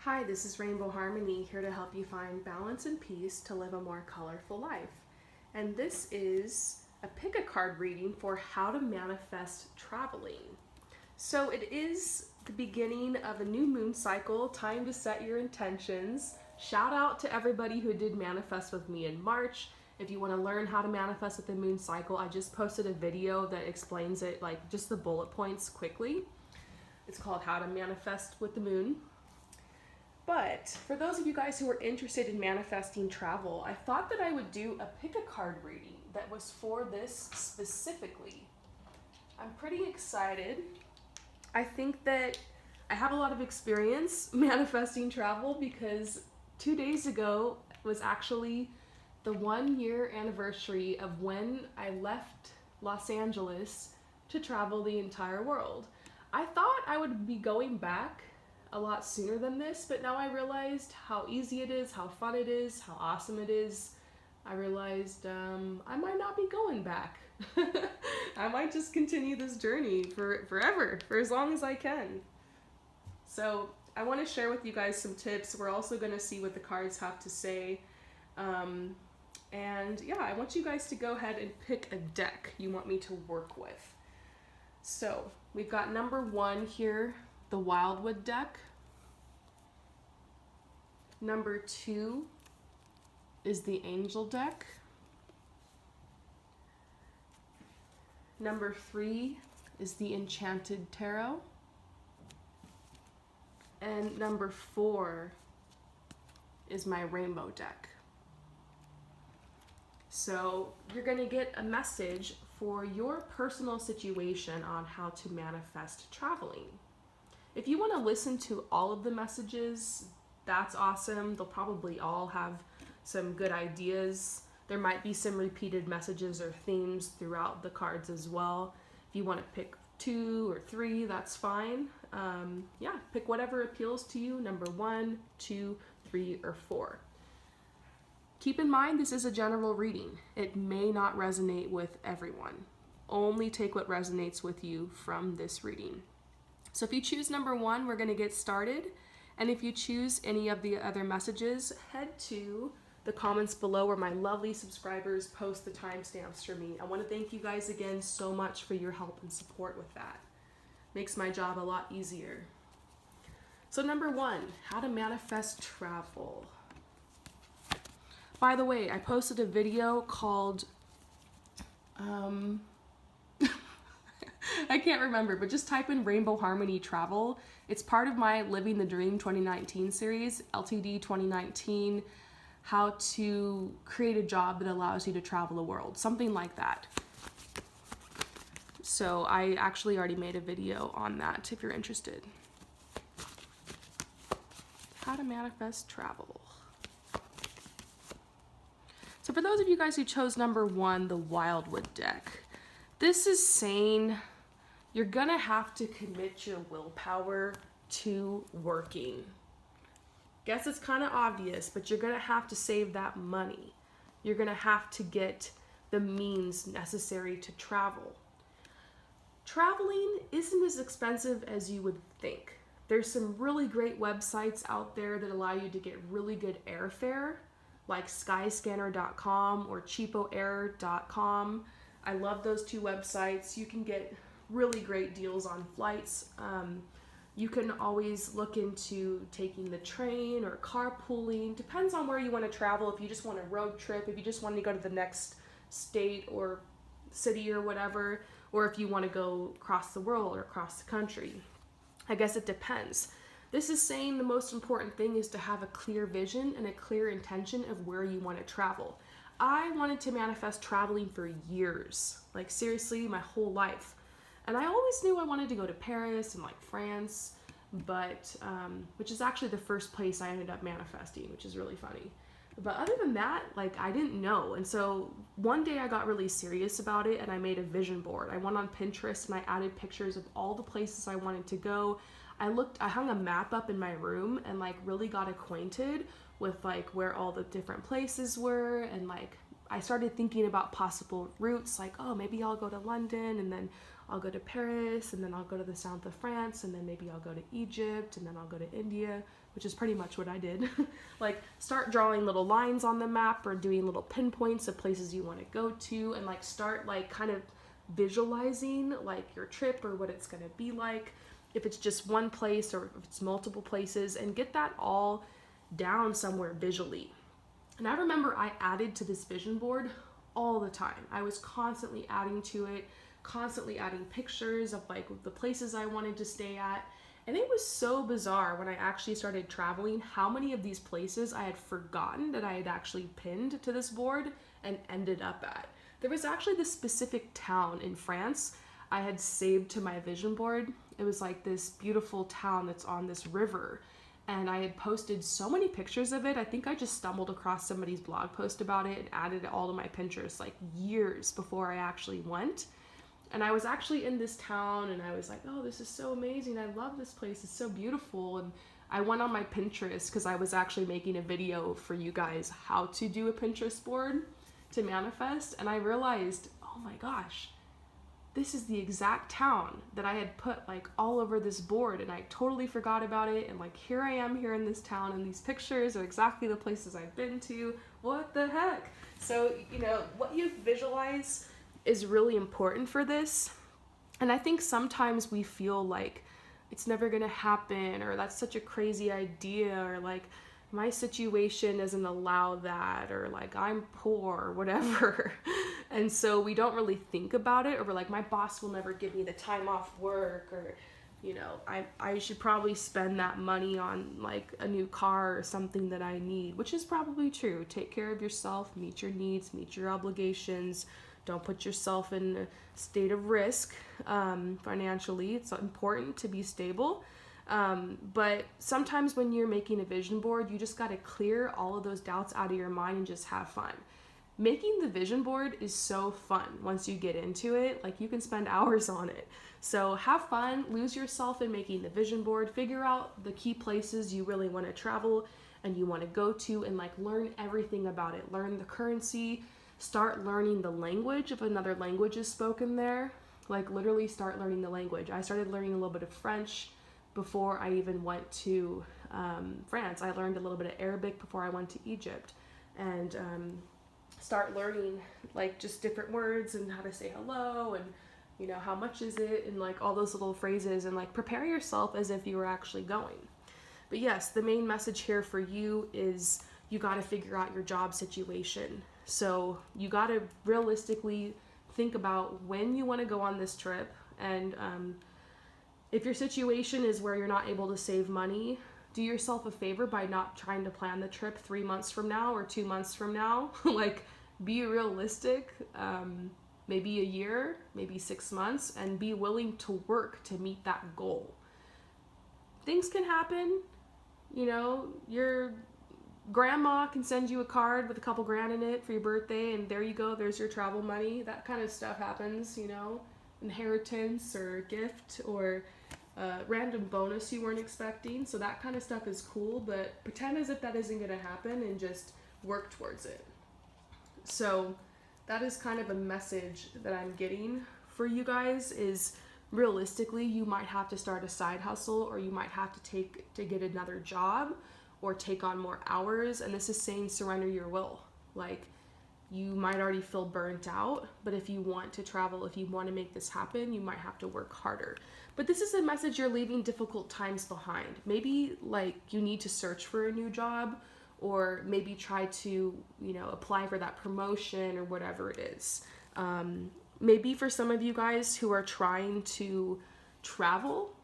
Hi, this is Rainbow Harmony, here to help you find balance and peace to live a more colorful life. And this is a pick a card reading for how to manifest traveling. So it is the beginning of a new moon cycle, time to set your intentions. Shout out to everybody who did manifest with me in March. If you want to learn how to manifest with the moon cycle, I just posted a video that explains it, like just the bullet points quickly. It's called How to Manifest with the Moon. But for those of you guys who are interested in manifesting travel, I thought that I would do a pick a card reading that was for this specifically. I'm pretty excited. I think that I have a lot of experience manifesting travel because 2 days ago was actually the 1 year anniversary of when I left Los Angeles to travel the entire world. I thought I would be going back a lot sooner than this, but now I realized how easy it is, how fun it is, how awesome it is. I realized I might not be going back. I might just continue this journey forever, for as long as I can. So I want to share with you guys some tips. We're also going to see what the cards have to say. And yeah, I want you guys to go ahead and pick a deck you want me to work with. So we've got number 1 here, the Wildwood deck. Number 2 is the Angel deck. Number 3 is the Enchanted tarot. And number 4 is my Rainbow deck. So you're going to get a message for your personal situation on how to manifest traveling. If you want to listen to all of the messages, that's awesome. They'll probably all have some good ideas. There might be some repeated messages or themes throughout the cards as well. If you want to pick 2 or 3, that's fine. Yeah, pick whatever appeals to you, number 1, 2, 3, or 4. Keep in mind, this is a general reading. It may not resonate with everyone. Only take what resonates with you from this reading. So if you choose number 1, we're going to get started. And if you choose any of the other messages, head to the comments below where my lovely subscribers post the timestamps for me. I want to thank you guys again so much for your help and support with that. Makes my job a lot easier. So number 1, how to manifest travel. By the way, I posted a video called, I can't remember, but just type in Rainbow Harmony Travel. It's part of my Living the Dream 2019 series, LTD 2019, how to create a job that allows you to travel the world, something like that. So I actually already made a video on that if you're interested. How to manifest travel. So for those of you guys who chose number 1, the Wildwood deck, this is saying you're gonna have to commit your willpower to working. Guess it's kind of obvious, but you're gonna have to save that money. You're gonna have to get the means necessary to travel. Traveling isn't as expensive as you would think. There's some really great websites out there that allow you to get really good airfare, like skyscanner.com or cheapoair.com. I love those 2 websites. You can get really great deals on flights. You can always look into taking the train or carpooling. Depends on where you want to travel. If you just want a road trip, if you just want to go to the next state or city or whatever, or if you want to go across the world or across the country. I guess it depends. This is saying the most important thing is to have a clear vision and a clear intention of where you want to travel. I wanted to manifest traveling for years, like seriously, my whole life. And I always knew I wanted to go to Paris and like France, but which is actually the first place I ended up manifesting, which is really funny. But other than that, like I didn't know. And so one day I got really serious about it and I made a vision board. I went on Pinterest and I added pictures of all the places I wanted to go. I hung a map up in my room and like really got acquainted with like where all the different places were and like I started thinking about possible routes, like, oh, maybe I'll go to London, and then I'll go to Paris, and then I'll go to the south of France, and then maybe I'll go to Egypt, and then I'll go to India, which is pretty much what I did. Like, start drawing little lines on the map or doing little pinpoints of places you want to go to, and like start like kind of visualizing like your trip or what it's going to be like, if it's just one place or if it's multiple places, and get that all down somewhere visually. And I remember I added to this vision board all the time. I was constantly adding to it, constantly adding pictures of like the places I wanted to stay at. And it was so bizarre when I actually started traveling how many of these places I had forgotten that I had actually pinned to this board and ended up at. There was actually this specific town in France I had saved to my vision board. It was like this beautiful town that's on this river. And I had posted so many pictures of it. I think I just stumbled across somebody's blog post about it and added it all to my Pinterest like years before I actually went. And I was actually in this town and I was like, oh, this is so amazing. I love this place. It's so beautiful. And I went on my Pinterest because I was actually making a video for you guys how to do a Pinterest board to manifest. And I realized, oh my gosh, this is the exact town that I had put like all over this board, and I totally forgot about it. And like, here I am here in this town, and these pictures are exactly the places I've been to. What the heck? So, you know, what you visualize is really important for this. And I think sometimes we feel like it's never gonna happen, or that's such a crazy idea, or like my situation doesn't allow that, or like I'm poor or whatever. And so we don't really think about it, or we're like, my boss will never give me the time off work, or you know, I should probably spend that money on like a new car or something that I need, which is probably true. Take care of yourself, meet your needs, meet your obligations. Don't put yourself in a state of risk financially. It's important to be stable. But sometimes when you're making a vision board, you just got to clear all of those doubts out of your mind and just have fun. Making the vision board is so fun once you get into it. Like, you can spend hours on it. So have fun, lose yourself in making the vision board, figure out the key places you really want to travel and you want to go to, and like learn everything about it. Learn the currency, start learning the language if another language is spoken there. Like, literally start learning the language. I started learning a little bit of French before I even went to France. I learned a little bit of Arabic before I went to Egypt, and start learning like just different words and how to say hello, and you know, how much is it, and like all those little phrases, and like prepare yourself as if you were actually going. But yes, the main message here for you is you got to figure out your job situation. So you got to realistically think about when you want to go on this trip, and if your situation is where you're not able to save money, do yourself a favor by not trying to plan the trip 3 months from now or 2 months from now. Like, be realistic, maybe a year, maybe 6 months, and be willing to work to meet that goal. Things can happen. You know, your grandma can send you a card with a couple grand in it for your birthday, and there you go, there's your travel money. That kind of stuff happens, you know, inheritance or gift or random bonus you weren't expecting. So that kind of stuff is cool, but pretend as if that isn't going to happen and just work towards it. So that is kind of a message that I'm getting for you guys, is realistically you might have to start a side hustle, or you might have to get another job or take on more hours. And this is saying surrender your will. Like, you might already feel burnt out, but if you want to travel, if you want to make this happen, you might have to work harder. But this is a message you're leaving difficult times behind. Maybe like you need to search for a new job, or maybe try to, you know, apply for that promotion or whatever it is. Maybe for some of you guys who are trying to travel,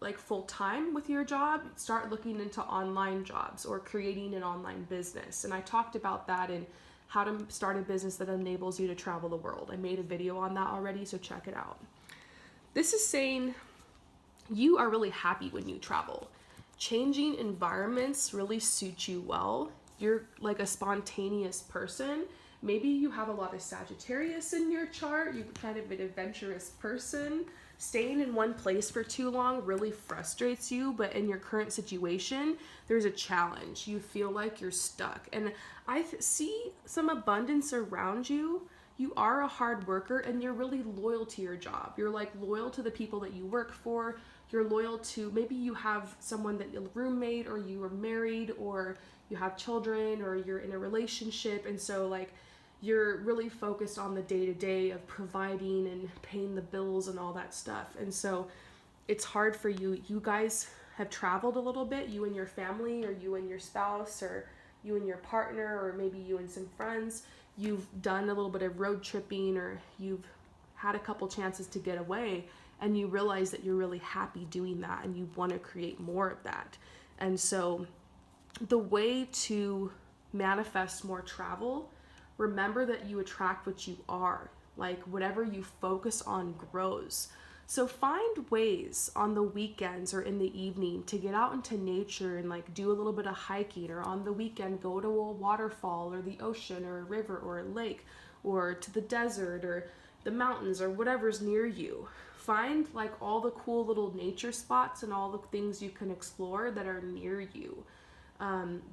like full time with your job, start looking into online jobs or creating an online business. And I talked about that in how to start a business that enables you to travel the world. I made a video on that already, so check it out. This is saying you are really happy when you travel. Changing environments really suit you well. You're like a spontaneous person. Maybe you have a lot of Sagittarius in your chart. You're kind of an adventurous person. staying in one place for too long really frustrates you, but in your current situation, there's a challenge. You feel like you're stuck. And I see some abundance around you. You are a hard worker and you're really loyal to your job. You're like loyal to the people that you work for. You're loyal to, maybe you have someone that you're a roommate, or you are married, or you have children, or you're in a relationship. And so like you're really focused on the day-to-day of providing and paying the bills and all that stuff. And so it's hard for you. You guys have traveled a little bit, you and your family, or you and your spouse, or you and your partner, or maybe you and some friends. You've done a little bit of road tripping, or you've had a couple chances to get away, and you realize that you're really happy doing that and you want to create more of that. And so the way to manifest more travel, remember that you attract what you are. Like whatever you focus on grows. So find ways on the weekends or in the evening to get out into nature and like do a little bit of hiking, or on the weekend go to a waterfall or the ocean or a river or a lake, or to the desert or the mountains or whatever's near you. Find like all the cool little nature spots and all the things you can explore that are near you.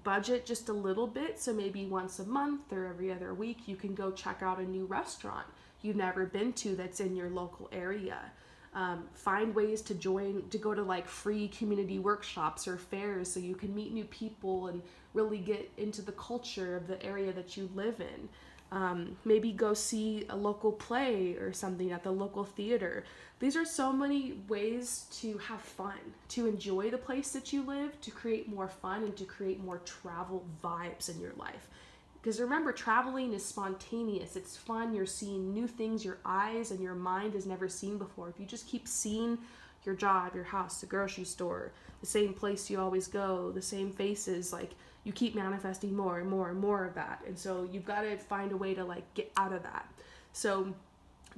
Budget just a little bit, so maybe once a month or every other week you can go check out a new restaurant you've never been to that's in your local area. Find ways to go to like free community workshops or fairs so you can meet new people and really get into the culture of the area that you live in. Maybe go see a local play or something at the local theater. These are so many ways to have fun, to enjoy the place that you live, to create more fun and to create more travel vibes in your life. Because remember, traveling is spontaneous. It's fun. You're seeing new things your eyes and your mind has never seen before. If you just keep seeing your job, your house, the grocery store, the same place you always go, the same faces, like you keep manifesting more and more and more of that. And so you've got to find a way to like get out of that. So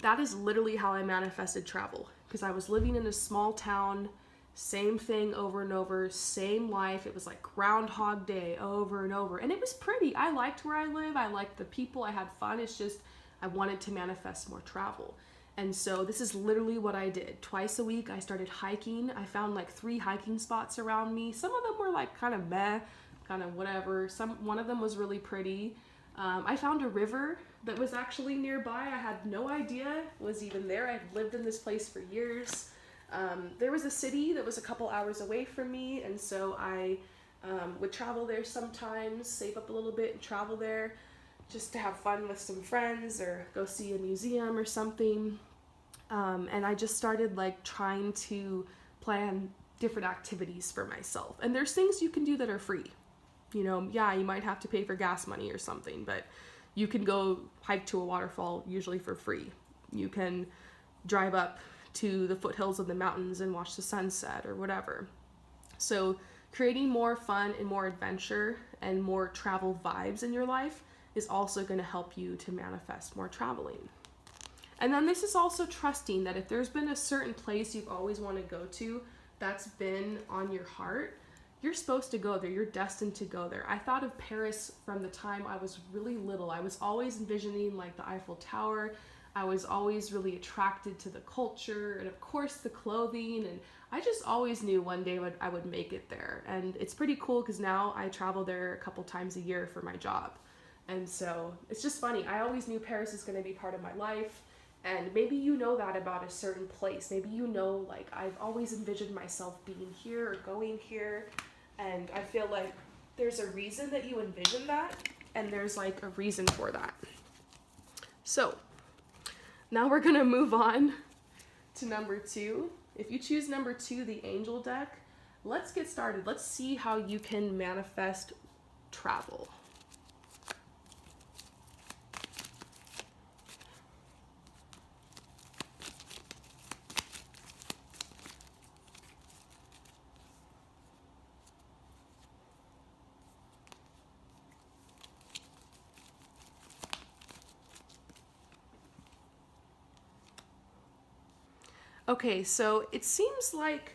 that is literally how I manifested travel, because I was living in a small town, same thing over and over, same life. It was like Groundhog Day over and over. And it was pretty. I liked where I live. I liked the people. I had fun. It's just I wanted to manifest more travel. And so this is literally what I did. Twice a week I started hiking. I found like 3 hiking spots around me. Some of them were like kind of meh, kind of whatever. One of them was really pretty. I found a river that was actually nearby. I had no idea it was even there. I've lived in this place for years. There was a city that was a couple hours away from me, and so I would travel there sometimes, save up a little bit and travel there just to have fun with some friends or go see a museum or something. And I just started like trying to plan different activities for myself. And there's things you can do that are free. You know, yeah, you might have to pay for gas money or something, but you can go hike to a waterfall usually for free. You can drive up to the foothills of the mountains and watch the sunset or whatever. So creating more fun and more adventure and more travel vibes in your life is also going to help you to manifest more traveling. And then this is also trusting that if there's been a certain place you've always wanted to go to that's been on your heart, you're supposed to go there. You're destined to go there. I thought of Paris from the time I was really little. I was always envisioning like the Eiffel Tower. I was always really attracted to the culture and of course the clothing, and I just always knew one day I would make it there. And it's pretty cool because now I travel there a couple times a year for my job. And so it's just funny. I always knew Paris is going to be part of my life. And maybe you know that about a certain place. Maybe you know, like, I've always envisioned myself being here or going here. And I feel like there's a reason that you envision that, and there's like a reason for that. So now we're going to move on to number 2. If you choose number 2, the angel deck, let's get started. Let's see how you can manifest travel. Okay, so it seems like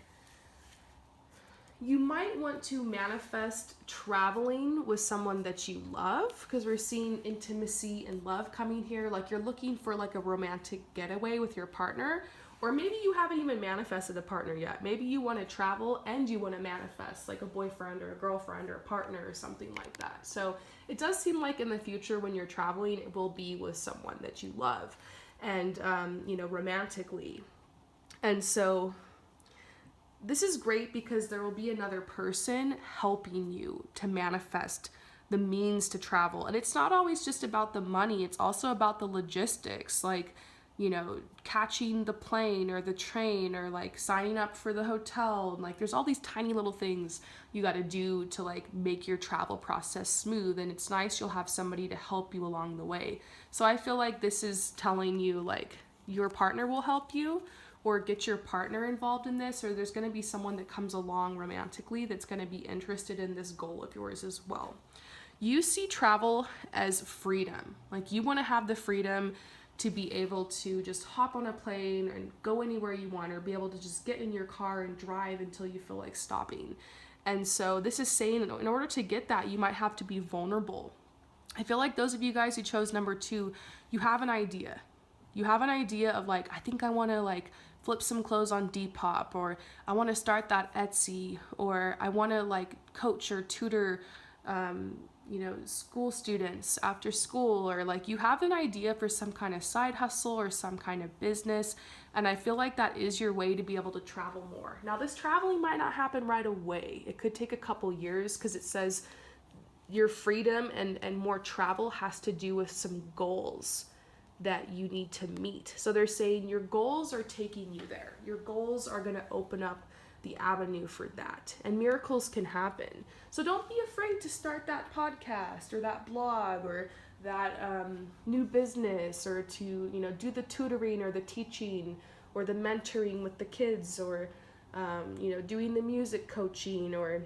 you might want to manifest traveling with someone that you love, because we're seeing intimacy and love coming here. Like you're looking for like a romantic getaway with your partner, Or maybe you haven't even manifested a partner yet. Maybe you want to travel and you want to manifest like a boyfriend or a girlfriend or a partner or something like that. So it does seem like in the future when you're traveling, it will be with someone that you love and, romantically. And so this is great because there will be another person helping you to manifest the means to travel. And it's not always just about the money, it's also about the logistics, like, catching the plane or the train or like signing up for the hotel. And like there's all these tiny little things you got to do to like make your travel process smooth. And it's nice you'll have somebody to help you along the way. So I feel like this is telling you like your partner will help you, or get your partner involved in this, or there's going to be someone that comes along romantically that's going to be interested in this goal of yours as well. You see travel as freedom. Like you want to have the freedom to be able to just hop on a plane and go anywhere you want, or be able to just get in your car and drive until you feel like stopping. And so this is saying that in order to get that, you might have to be vulnerable. I feel like those of you guys who chose number 2, you have an idea. You have an idea of like, I think I want to like flip some clothes on Depop, or I want to start that Etsy, or I want to like coach or tutor school students after school, or like you have an idea for some kind of side hustle or some kind of business. And I feel like that is your way to be able to travel more. Now this traveling might not happen right away. It could take a couple years because it says your freedom and more travel has to do with some goals that you need to meet. So they're saying your goals are taking you there. Your goals are going to open up the avenue for that, and miracles can happen. So don't be afraid to start that podcast or that blog or that new business, or to do the tutoring or the teaching or the mentoring with the kids, or doing the music coaching, or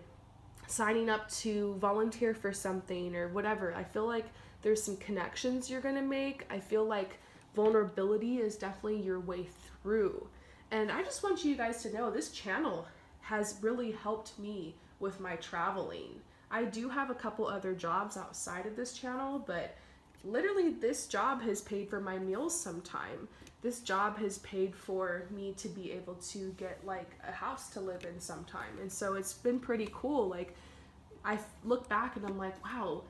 signing up to volunteer for something or whatever. I feel like there's some connections you're going to make. I feel like vulnerability is definitely your way through. And I just want you guys to know this channel has really helped me with my traveling. I do have a couple other jobs outside of this channel, but literally this job has paid for my meals sometime. This job has paid for me to be able to get like a house to live in sometime. And so it's been pretty cool. Like I look back and I'm like, wow,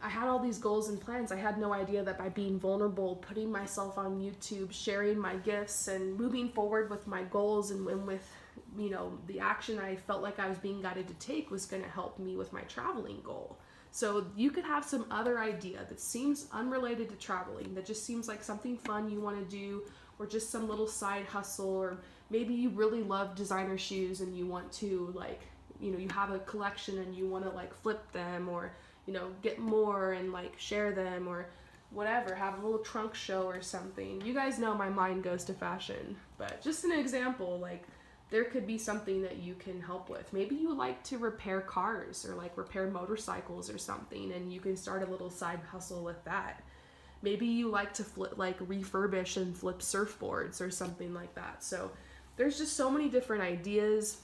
I had all these goals and plans. I had no idea that by being vulnerable, putting myself on YouTube, sharing my gifts, and moving forward with my goals and with, the action I felt like I was being guided to take was going to help me with my traveling goal. So you could have some other idea that seems unrelated to traveling, that just seems like something fun you want to do, or just some little side hustle, or maybe you really love designer shoes and you want to you have a collection and you want to like flip them, or get more and like share them, or whatever, have a little trunk show or something. You guys know my mind goes to fashion, but just an example, like there could be something that you can help with. Maybe you like to repair cars or like repair motorcycles or something, and you can start a little side hustle with that. Maybe you like to refurbish and flip surfboards or something like that. So there's just so many different ideas.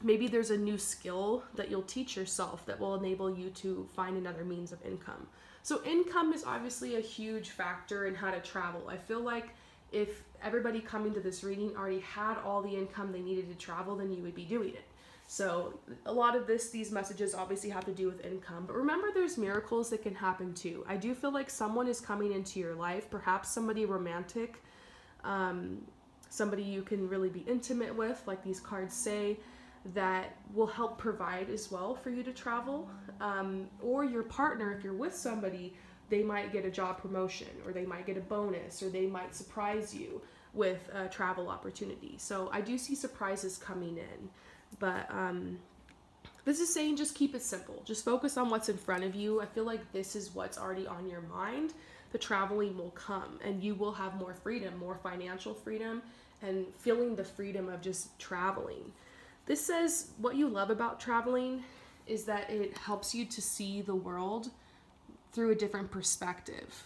Maybe there's a new skill that you'll teach yourself that will enable you to find another means of income. So income is obviously a huge factor in how to travel. I feel like if everybody coming to this reading already had all the income they needed to travel, then you would be doing it. So a lot of these messages obviously have to do with income, but remember there's miracles that can happen too. I do feel like someone is coming into your life, perhaps somebody romantic, somebody you can really be intimate with, like these cards say, that will help provide as well for you to travel. Or your partner, if you're with somebody, they might get a job promotion, or they might get a bonus, or they might surprise you with a travel opportunity. So I do see surprises coming in, but this is saying just keep it simple. Just focus on what's in front of you. I feel like this is what's already on your mind. The traveling will come, and you will have more freedom, more financial freedom, and feeling the freedom of just traveling. This says what you love about traveling is that it helps you to see the world through a different perspective.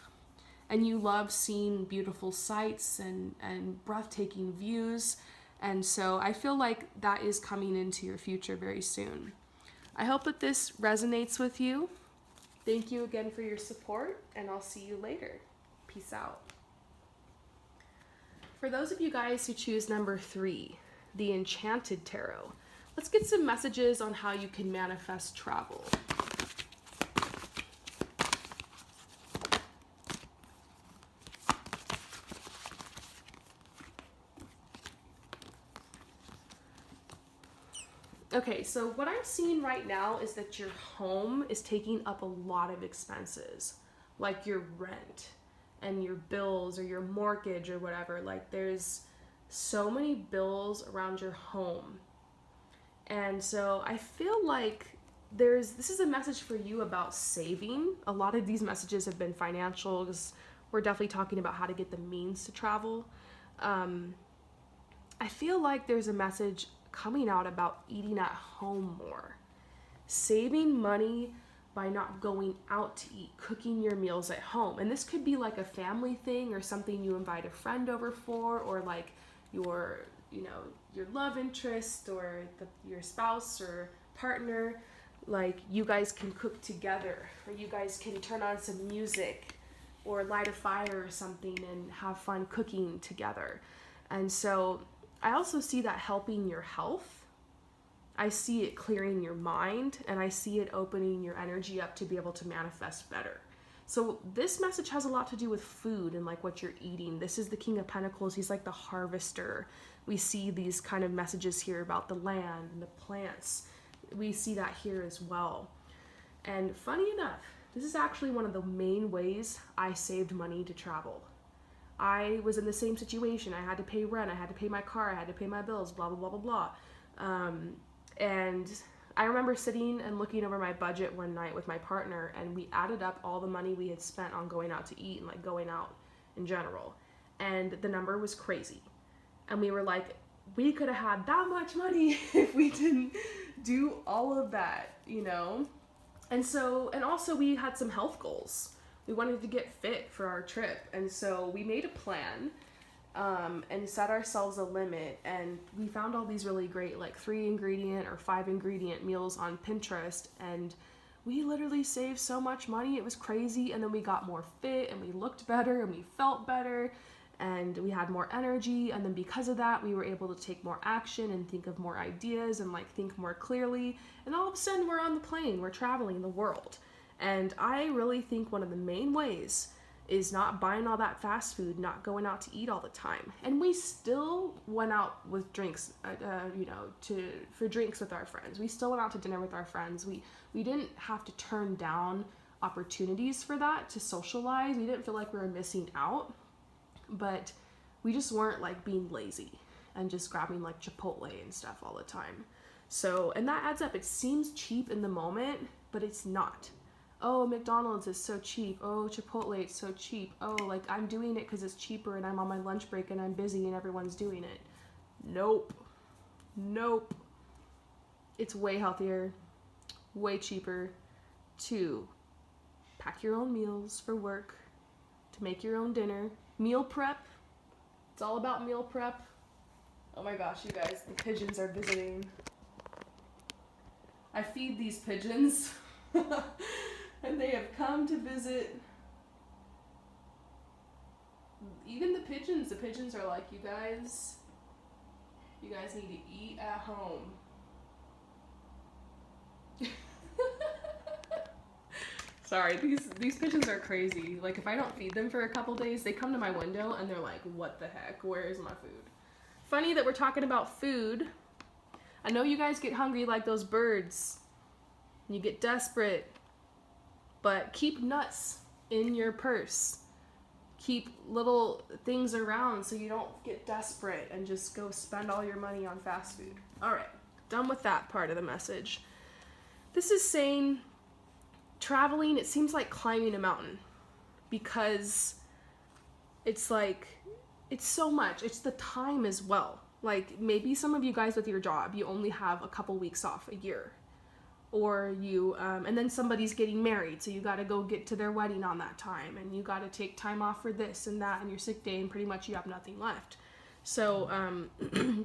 And you love seeing beautiful sights and breathtaking views. And so I feel like that is coming into your future very soon. I hope that this resonates with you. Thank you again for your support, and I'll see you later. Peace out. For those of you guys who choose number 3, the Enchanted Tarot, let's get some messages on how you can manifest travel. Okay, so what I'm seeing right now is that your home is taking up a lot of expenses, like your rent and your bills or your mortgage or whatever. Like there's so many bills around your home. And so I feel like this is a message for you about saving. A lot of these messages have been financial because we're definitely talking about how to get the means to travel. I feel like there's a message coming out about eating at home more, saving money by not going out to eat, cooking your meals at home. And this could be like a family thing or something you invite a friend over for, or like your love interest or your spouse or partner. Like you guys can cook together, or you guys can turn on some music or light a fire or something and have fun cooking together. And so I also see that helping your health. I see it clearing your mind, and I see it opening your energy up to be able to manifest better. So this message has a lot to do with food and like what you're eating. This is the King of Pentacles. He's like the harvester. We see these kind of messages here about the land and the plants. We see that here as well. And funny enough, this is actually one of the main ways I saved money to travel. I was in the same situation. I had to pay rent, I had to pay my car, I had to pay my bills, blah, blah, blah, blah, blah. And I remember sitting and looking over my budget one night with my partner, and we added up all the money we had spent on going out to eat and like going out in general. And the number was crazy. And we were like, we could have had that much money if we didn't do all of that, you know? And also we had some health goals. We wanted to get fit for our trip. And so we made a plan and set ourselves a limit. And we found all these really great like 3-ingredient or 5-ingredient meals on Pinterest. And we literally saved so much money. It was crazy. And then we got more fit and we looked better and we felt better and we had more energy. And then because of that, we were able to take more action and think of more ideas and like think more clearly. And all of a sudden we're on the plane, we're traveling the world. And I really think one of the main ways is not buying all that fast food, not going out to eat all the time. And we still went out with drinks, for drinks with our friends. We still went out to dinner with our friends. We didn't have to turn down opportunities for that to socialize. We didn't feel like we were missing out, but we just weren't like being lazy and just grabbing like Chipotle and stuff all the time. So, and that adds up. It seems cheap in the moment, but it's not. Oh, McDonald's is so cheap. Oh, Chipotle, it's so cheap. Oh, like I'm doing it because it's cheaper and I'm on my lunch break and I'm busy and everyone's doing it. Nope. It's way healthier, way cheaper to pack your own meals for work, to make your own dinner. Meal prep. It's all about meal prep. Oh my gosh, you guys, the pigeons are visiting. I feed these pigeons. And they have come to visit. Even the pigeons are like, you guys need to eat at home. Sorry, these pigeons are crazy. Like if I don't feed them for a couple days, they come to my window and they're like, what the heck? Where is my food? Funny that we're talking about food. I know you guys get hungry like those birds. You get desperate. But keep nuts in your purse. Keep little things around so you don't get desperate and just go spend all your money on fast food. All right, done with that part of the message. This is saying traveling, it seems like climbing a mountain because it's like, it's so much. It's the time as well. Like maybe some of you guys with your job, you only have a couple weeks off a year. Or you, and then somebody's getting married, so you got to go get to their wedding on that time, and you got to take time off for this and that, and your sick day, and pretty much you have nothing left. So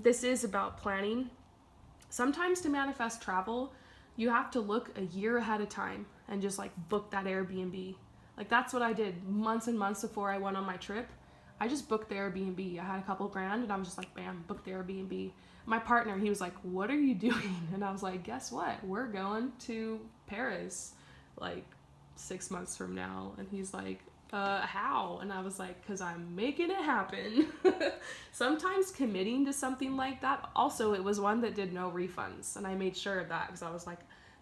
this is about planning. Sometimes to manifest travel, you have to look a year ahead of time and just like book that Airbnb. Like that's what I did months and months before I went on my trip. I just booked the Airbnb. I had a couple grand and I was just like, bam, booked the Airbnb. My partner, he was like, what are you doing? And I was like, guess what? We're going to Paris like 6 months from now. And he's like, how? And I was like, because I'm making it happen. Sometimes committing to something like that. Also, it was one that did no refunds. And I made sure of that because I was like,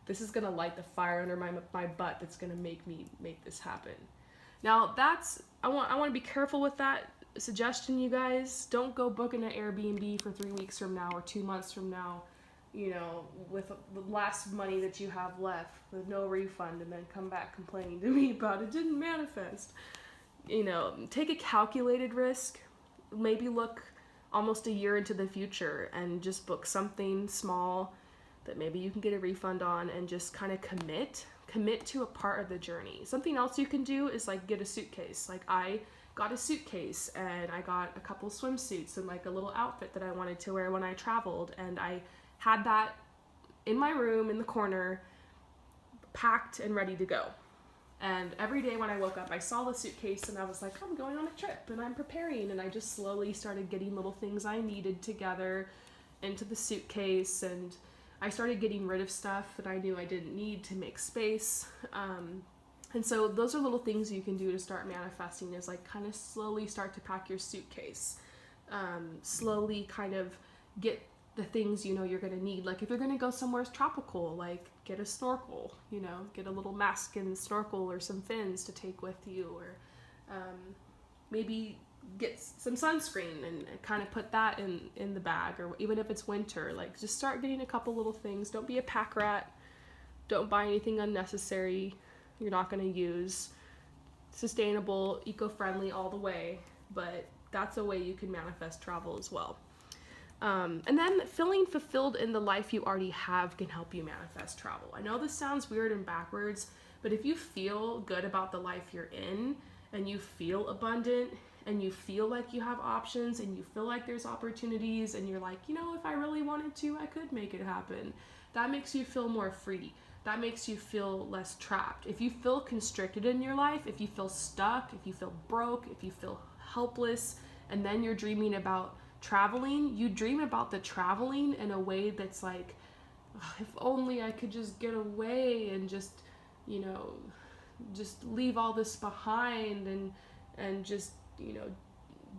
this is going to light the fire under my butt that's going to make me make this happen. Now I want to be careful with that suggestion, you guys. Don't go booking an Airbnb for 3 weeks from now or 2 months from now, with the last money that you have left with no refund, and then come back complaining to me about it didn't manifest. Take a calculated risk. Maybe look almost a year into the future and just book something small that maybe you can get a refund on, and just kind of commit to a part of the journey. Something else you can do is like get a suitcase. Like I got a suitcase and I got a couple swimsuits and like a little outfit that I wanted to wear when I traveled, and I had that in my room in the corner, packed and ready to go. And every day when I woke up, I saw the suitcase and I was like, I'm going on a trip and I'm preparing, and I just slowly started getting little things I needed together into the suitcase, and I started getting rid of stuff that I knew I didn't need to make space. And so those are little things you can do to start manifesting, is like kind of slowly start to pack your suitcase. Slowly kind of get the things you're going to need. Like if you're going to go somewhere tropical, like get a snorkel, get a little mask and snorkel or some fins to take with you, or maybe get some sunscreen and kind of put that in the bag, or even if it's winter, like just start getting a couple little things. Don't be a pack rat. Don't buy anything unnecessary you're not going to use. Sustainable, eco-friendly all the way, but that's a way you can manifest travel as well. And then feeling fulfilled in the life you already have can help you manifest travel. I know this sounds weird and backwards, but if you feel good about the life you're in, and you feel abundant, and you feel like you have options, and you feel like there's opportunities, and you're like, if I really wanted to, I could make it happen. That makes you feel more free. That makes you feel less trapped. If you feel constricted in your life, if you feel stuck, if you feel broke, if you feel helpless, and then you're dreaming about traveling, you dream about the traveling in a way that's like, oh, if only I could just get away and just leave all this behind and just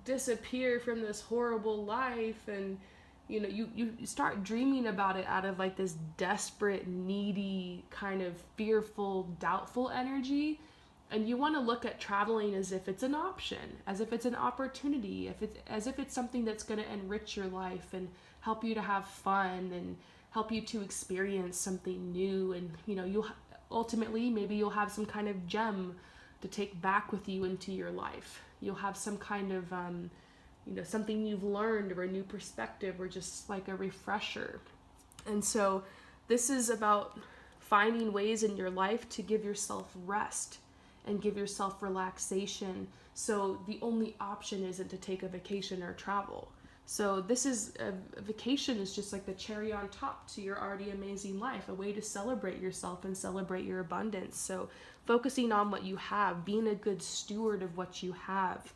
disappear from this horrible life. And you start dreaming about it out of like this desperate, needy, kind of fearful, doubtful energy. And you want to look at traveling as if it's an option, as if it's an opportunity, as if it's something that's going to enrich your life and help you to have fun and help you to experience something new. And you'll ultimately, maybe you'll have some kind of gem to take back with you into your life. You'll have some kind of something you've learned, or a new perspective, or just like a refresher. And so this is about finding ways in your life to give yourself rest and give yourself relaxation. So the only option isn't to take a vacation or travel. So this is a vacation is just like the cherry on top to your already amazing life, a way to celebrate yourself and celebrate your abundance. So focusing on what you have, being a good steward of what you have,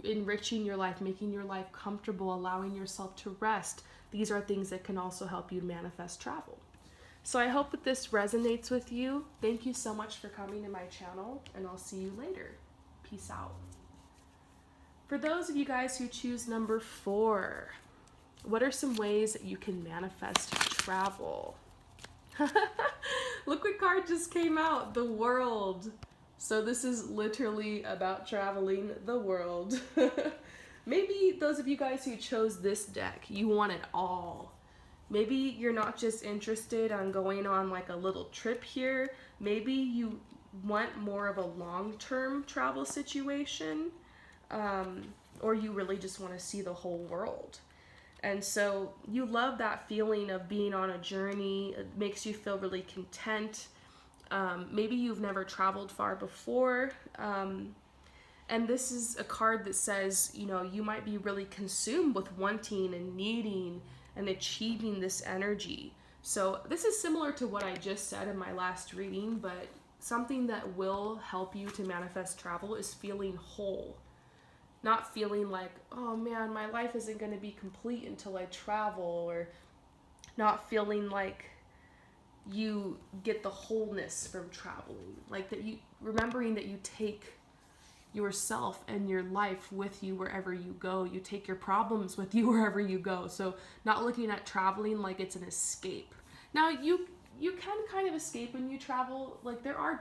enriching your life, making your life comfortable, allowing yourself to rest. These are things that can also help you manifest travel. So I hope that this resonates with you. Thank you so much for coming to my channel, and I'll see you later. Peace out. For those of you guys who choose number 4, what are some ways that you can manifest travel? Look what card just came out, the World. So this is literally about traveling the world. Maybe those of you guys who chose this deck, you want it all. Maybe you're not just interested on going on like a little trip here. Maybe you want more of a long-term travel situation, or you really just want to see the whole world. And so you love that feeling of being on a journey. It makes you feel really content. Maybe you've never traveled far before. And this is a card that says, you might be really consumed with wanting and needing and achieving this energy. So this is similar to what I just said in my last reading, but something that will help you to manifest travel is feeling whole. not feeling like, oh man, my life isn't going to be complete until I travel, or not feeling like you get the wholeness from traveling. Like that you remembering that you take yourself and your life with you wherever you go. You take your problems with you wherever you go. So not looking at traveling like it's an escape. Now you can kind of escape when you travel. Like there are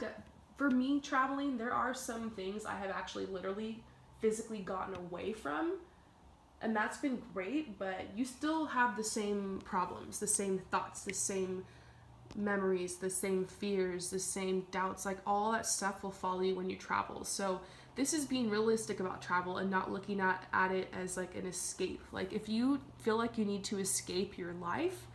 for me traveling, there are some things I have actually literally physically gotten away from, and that's been great, but you still have the same problems, the same thoughts, the same memories, the same fears, the same doubts. Like all that stuff will follow you when you travel. So this is being realistic about travel and not looking at it as like an escape. Like if you feel like you need to escape your life,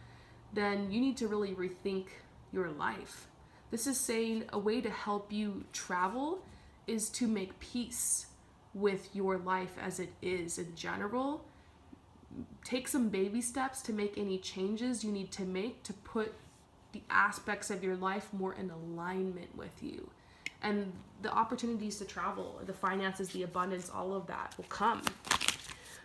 then you need to really rethink your life. This is saying a way to help you travel is to make peace with your life as it is in general. Take some baby steps to make any changes you need to make to put the aspects of your life more in alignment with you. And the opportunities to travel, the finances, the abundance, all of that will come.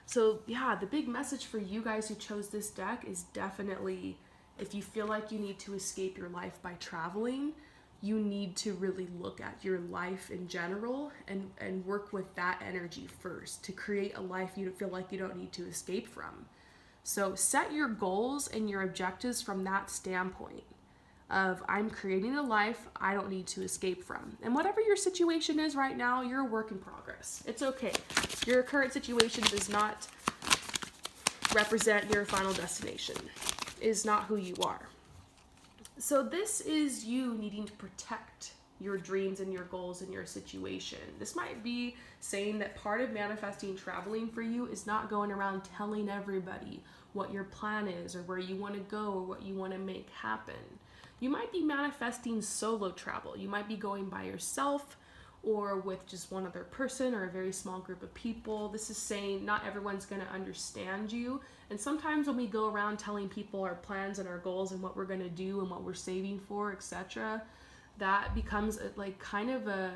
So yeah, the big message for you guys who chose this deck is definitely, if you feel like you need to escape your life by traveling, you need to really look at your life in general and work with that energy first to create a life you feel like you don't need to escape from. So set your goals and your objectives from that standpoint of, I'm creating a life I don't need to escape from. And whatever your situation is right now, you're a work in progress. It's okay. Your current situation does not represent your final destination, is not who you are. So this is you needing to protect your dreams and your goals and your situation. This might be saying that part of manifesting traveling for you is not going around telling everybody what your plan is or where you want to go or what you want to make happen. You might be manifesting solo travel. You might be going by yourself or with just one other person or a very small group of people. This is saying not everyone's going to understand you. And sometimes when we go around telling people our plans and our goals and what we're going to do and what we're saving for, etc., that becomes like kind of a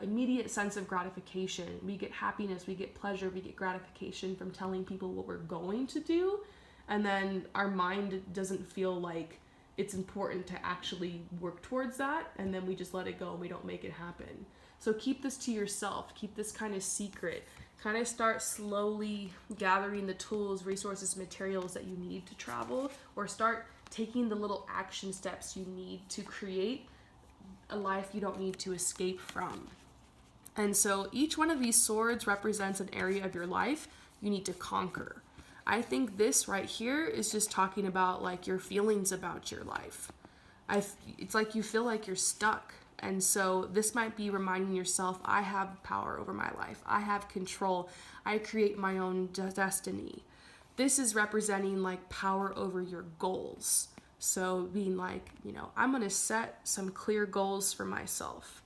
immediate sense of gratification. We get happiness, we get pleasure, we get gratification from telling people what we're going to do. And then our mind doesn't feel like it's important to actually work towards that, and then we just let it go and we don't make it happen. So keep this to yourself, keep this kind of secret, kind of start slowly gathering the tools, resources, materials that you need to travel, or start taking the little action steps you need to create a life you don't need to escape from. And so each one of these swords represents an area of your life you need to conquer. I think this right here is just talking about like your feelings about your life. It's like you feel like you're stuck. And so this might be reminding yourself, I have power over my life. I have control. I create my own destiny. This is representing like power over your goals. So being like, I'm going to set some clear goals for myself.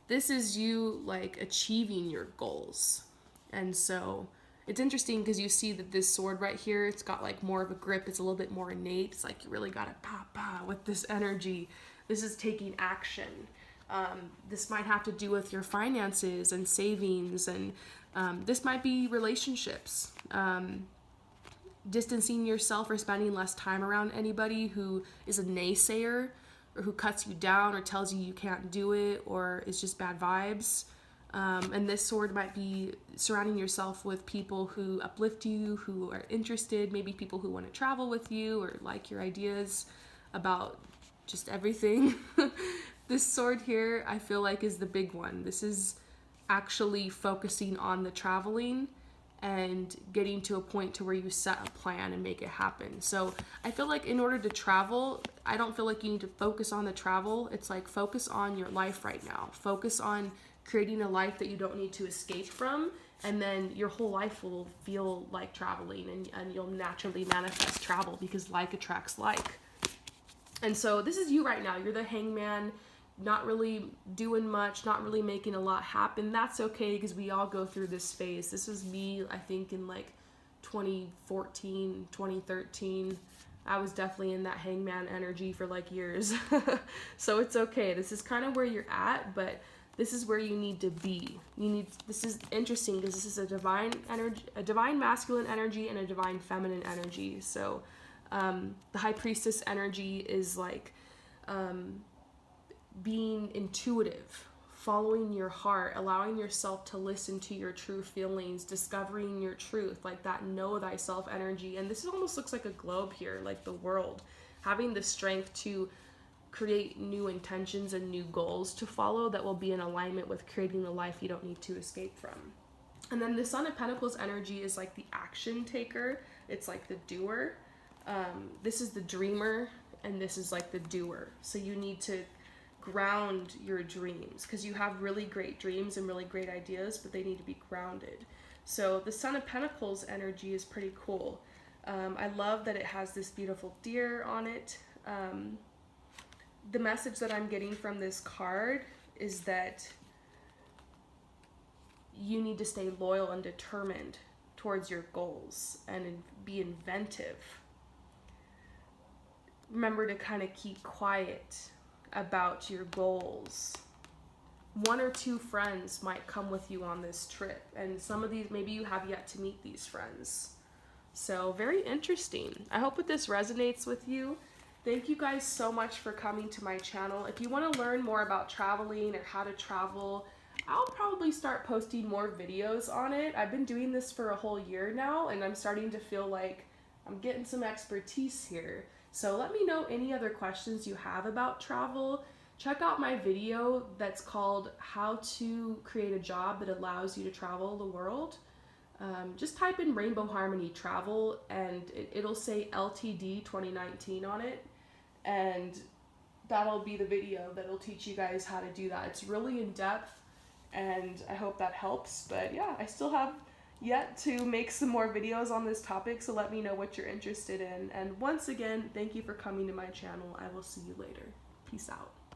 This is you like achieving your goals. And so it's interesting because you see that this sword right here, it's got like more of a grip. It's a little bit more innate. It's like you really got to pa with this energy. This is taking action. This might have to do with your finances and savings, and this might be relationships. Distancing yourself or spending less time around anybody who is a naysayer or who cuts you down or tells you can't do it or is just bad vibes. And this sword might be surrounding yourself with people who uplift you, who are interested, maybe people who want to travel with you or like your ideas about just everything. This sword here, I feel like, is the big one. This is actually focusing on the traveling and getting to a point to where you set a plan and make it happen. So I feel like in order to travel, I don't feel like you need to focus on the travel. It's like focus on your life right now. Focus on creating a life that you don't need to escape from, and then your whole life will feel like traveling, and you'll naturally manifest travel because like attracts like. And so this is you right now. You're the hangman, not really doing much, not really making a lot happen. That's okay because we all go through this phase. This was me, I think, in like 2014, 2013. I was definitely in that hangman energy for like years. So it's okay. This is kind of where you're at, but This is where you need to be. This is interesting because this is a divine energy, a divine masculine energy and a divine feminine energy. So the high priestess energy is like being intuitive, following your heart, allowing yourself to listen to your true feelings, discovering your truth, like that know thyself energy. And this almost looks like a globe here, like the world, having the strength to create new intentions and new goals to follow that will be in alignment with creating the life you don't need to escape from. And then the Son of Pentacles energy is like the action taker. It's like the doer. This is the dreamer, and this is like the doer. So you need to ground your dreams because you have really great dreams and really great ideas, but they need to be grounded. So the Son of Pentacles energy is pretty cool. I love that it has this beautiful deer on it. The message that I'm getting from this card is that you need to stay loyal and determined towards your goals and be inventive. Remember to kind of keep quiet about your goals. 1 or 2 friends might come with you on this trip, and some of these, maybe you have yet to meet these friends. So very interesting. I hope that this resonates with you. Thank you guys so much for coming to my channel. If you want to learn more about traveling or how to travel, I'll probably start posting more videos on it. I've been doing this for a whole year now, and I'm starting to feel like I'm getting some expertise here. So let me know any other questions you have about travel. Check out my video that's called How to Create a Job That Allows You to Travel the World. Just type in Rainbow Harmony Travel and it'll say LTD 2019 on it. And that'll be the video that'll teach you guys how to do that. It's really in depth and I hope that helps. But yeah, I still have yet to make some more videos on this topic, so let me know what you're interested in. And once again, thank you for coming to my channel. I will see you later. Peace out.